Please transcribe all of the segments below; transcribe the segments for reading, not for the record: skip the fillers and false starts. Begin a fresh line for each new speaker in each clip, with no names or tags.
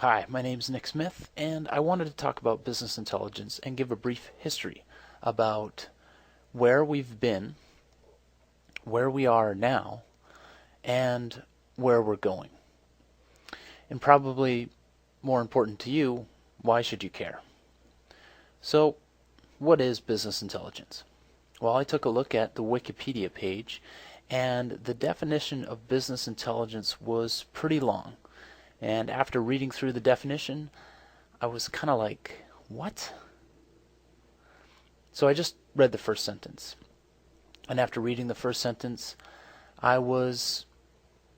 Hi, my name is Nick Smith, and I wanted to talk about business intelligence and give a brief history about where we've been, where we are now, and where we're going. And probably more important to you, why should you care? So, what is business intelligence? Well, I took a look at the Wikipedia page, and the definition of business intelligence was pretty long. And after reading through the definition, I was kind of like, what? So I just read the first sentence. And after reading the first sentence, I was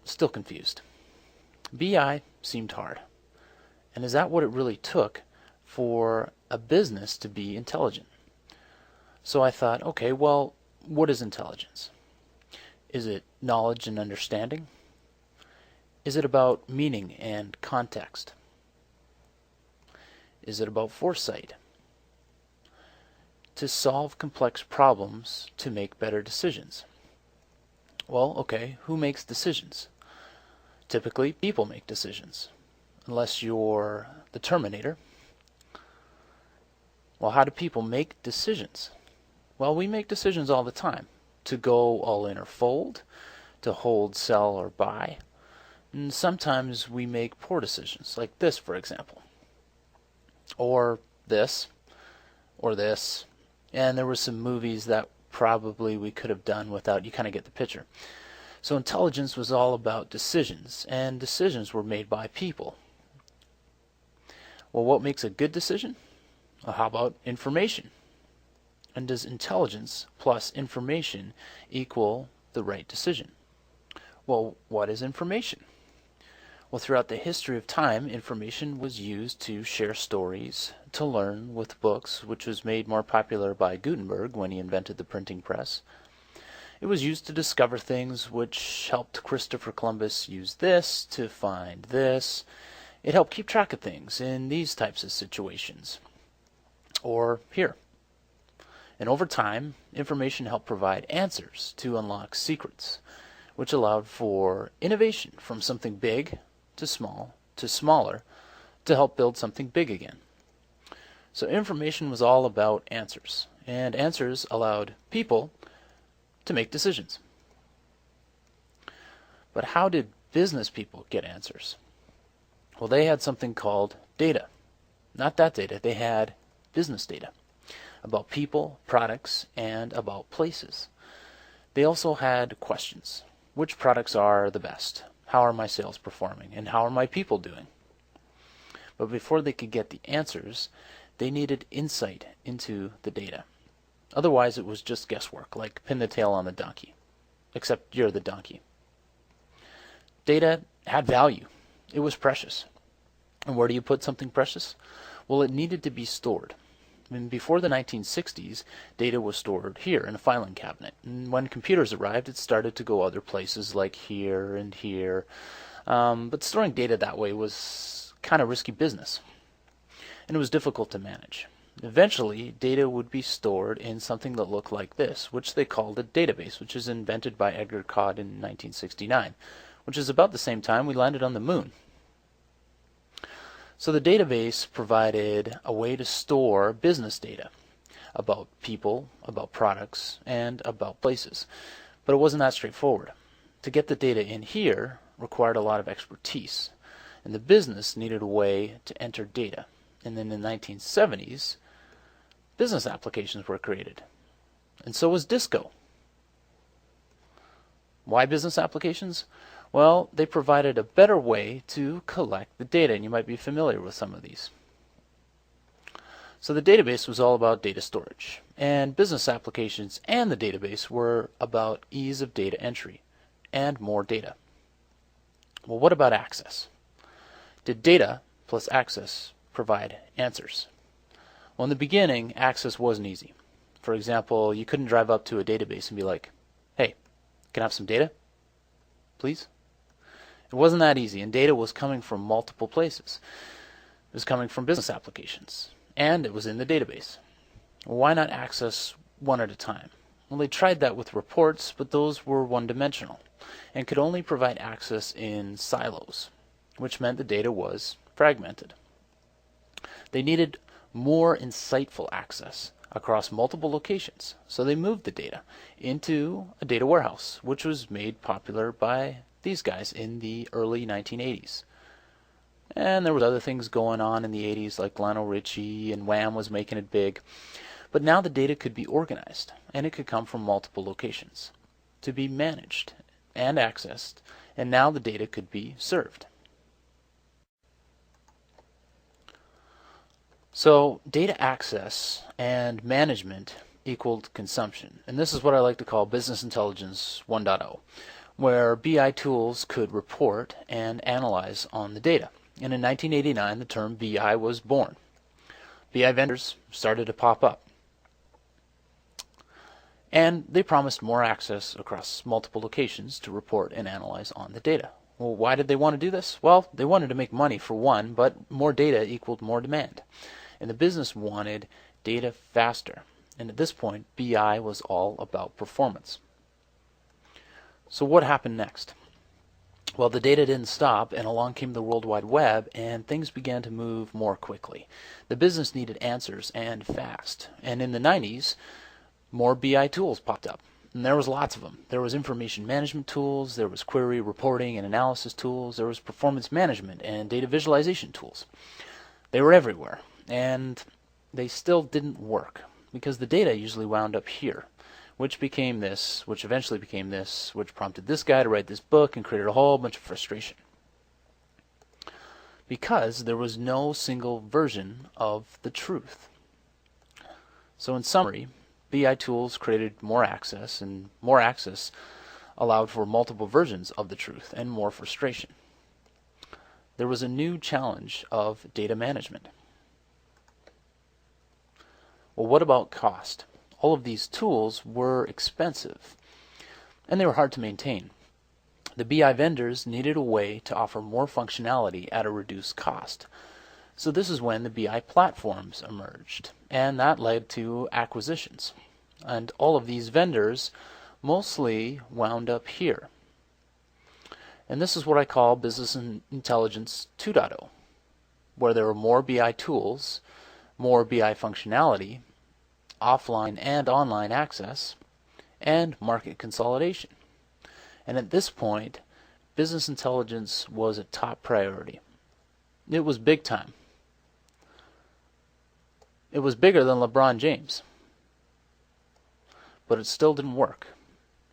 still confused. BI seemed hard. And is that what it really took for a business to be intelligent? So I thought, okay, well, what is intelligence? Is it knowledge and understanding? Is it about meaning and context? Is it about foresight? To solve complex problems to make better decisions. Well, okay, who makes decisions? Typically, people make decisions. Unless you're the Terminator. Well, how do people make decisions? Well, we make decisions all the time. To go all in or fold, to hold, sell, or buy. And sometimes we make poor decisions, like this, for example. Or this. Or this. And there were some movies that probably we could have done without. You kind of get the picture. So intelligence was all about decisions, and decisions were made by people. Well, what makes a good decision? Well, how about information? And does intelligence plus information equal the right decision? Well, what is information? Well, throughout the history of time, information was used to share stories, to learn with books, which was made more popular by Gutenberg when he invented the printing press. It was used to discover things, which helped Christopher Columbus use this to find this. It helped keep track of things in these types of situations. Or here. And over time, information helped provide answers to unlock secrets, which allowed for innovation from something big to small to smaller to help build something big again. So information was all about answers, and answers allowed people to make decisions. But how did business people get answers? Well, they had something called data. Not that data, they had business data about people, products, and about places. They also had questions. Which products are the best? How are my sales performing? And how are my people doing? But before they could get the answers, they needed insight into the data. Otherwise, it was just guesswork, like pin the tail on the donkey. Except you're the donkey. Data had value. It was precious. And where do you put something precious? Well, it needed to be stored. Before the 1960s, data was stored here in a filing cabinet. And when computers arrived, it started to go other places like here and here. But storing data that way was kind of risky business. And it was difficult to manage. Eventually, data would be stored in something that looked like this, which they called a database, which was invented by Edgar Codd in 1969, which is about the same time we landed on the moon. So the database provided a way to store business data about people, about products, and about places. But it wasn't that straightforward. To get the data in here required a lot of expertise, and the business needed a way to enter data. And then in the 1970s, business applications were created. And so was Disco. Why business applications? Well, they provided a better way to collect the data, and you might be familiar with some of these. So the database was all about data storage, and business applications and the database were about ease of data entry and more data. Well, what about access? Did data plus access provide answers? Well, in the beginning, access wasn't easy. For example, you couldn't drive up to a database and be like, hey, can I have some data, please? It wasn't that easy, and data was coming from multiple places. It was coming from business applications, and it was in the database. Well, why not access one at a time? Well, they tried that with reports, but those were one-dimensional and could only provide access in silos, which meant the data was fragmented. They needed more insightful access across multiple locations, so they moved the data into a data warehouse, which was made popular by these guys in the early 1980s. And there was other things going on in the 80s, like Lionel Richie and Wham was making it big. But now the data could be organized, and it could come from multiple locations to be managed and accessed, and now the data could be served. So data access and management equaled consumption. And this is what I like to call business intelligence 1.0, where BI tools could report and analyze on the data. And in 1989, the term BI was born. BI vendors started to pop up. And they promised more access across multiple locations to report and analyze on the data. Well, why did they want to do this? Well, they wanted to make money for one, but more data equaled more demand. And the business wanted data faster. And at this point, BI was all about performance. So what happened next? Well, the data didn't stop, and along came the World Wide Web, and things began to move more quickly. The business needed answers, and fast. And in the 90s, more BI tools popped up. And there was lots of them. There was information management tools, there was query reporting and analysis tools, there was performance management and data visualization tools. They were everywhere. And they still didn't work because the data usually wound up here, which became this, which eventually became this, which prompted this guy to write this book and created a whole bunch of frustration. Because there was no single version of the truth. So in summary, BI tools created more access, and more access allowed for multiple versions of the truth and more frustration. There was a new challenge of data management. Well, what about cost? All of these tools were expensive, and they were hard to maintain. The BI vendors needed a way to offer more functionality at a reduced cost. So this is when the BI platforms emerged, and that led to acquisitions. And all of these vendors mostly wound up here. And this is what I call Business Intelligence 2.0, where there were more BI tools, more BI functionality, offline and online access, and market consolidation. And at this point, business intelligence was a top priority. It was big time. It was bigger than LeBron James. But it still didn't work.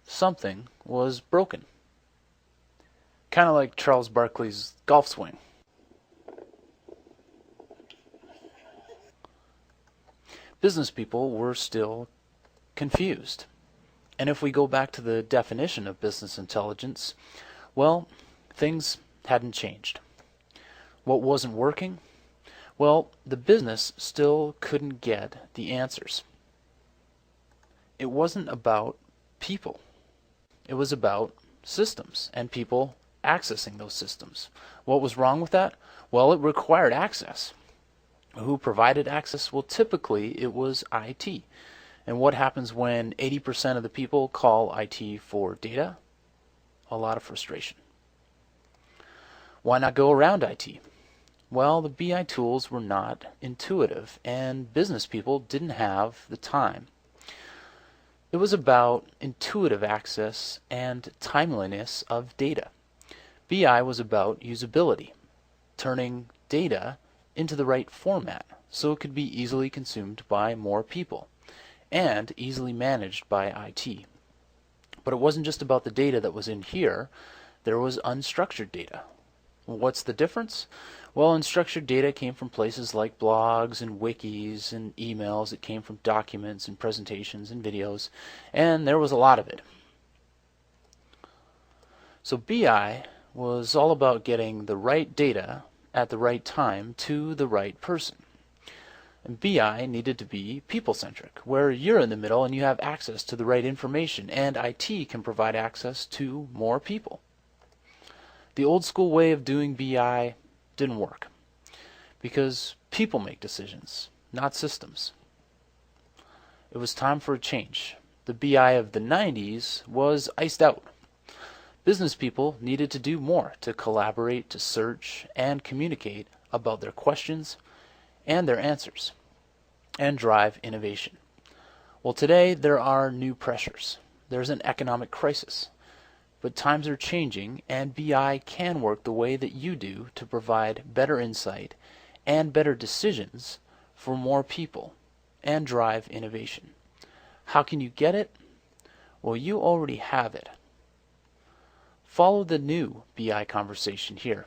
Something was broken. Kind of like Charles Barkley's golf swing. Business people were still confused. And if we go back to the definition of business intelligence, well, things hadn't changed. What wasn't working? Well, the business still couldn't get the answers. It wasn't about people. It was about systems and people accessing those systems. What was wrong with that? Well, it required access. Who provided access? Well, typically it was IT. And what happens when 80% of the people call IT for data? A lot of frustration. Why not go around IT? Well, the BI tools were not intuitive, and business people didn't have the time. It was about intuitive access and timeliness of data. BI was about usability, turning data into the right format so it could be easily consumed by more people and easily managed by IT. But it wasn't just about the data that was in here. There was unstructured data. What's the difference? Well, unstructured data came from places like blogs and wikis and emails. It came from documents and presentations and videos, and there was a lot of it. So BI was all about getting the right data at the right time to the right person. And BI needed to be people-centric, where you're in the middle and you have access to the right information, and IT can provide access to more people. The old school way of doing BI didn't work because people make decisions, not systems. It was time for a change. The BI of the 90s was iced out. Business people needed to do more to collaborate, to search, and communicate about their questions and their answers, and drive innovation. Well, today there are new pressures. There's an economic crisis. But times are changing, and BI can work the way that you do to provide better insight and better decisions for more people and drive innovation. How can you get it? Well, you already have it. Follow the new BI conversation here.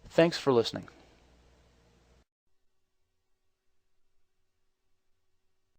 Thanks for listening.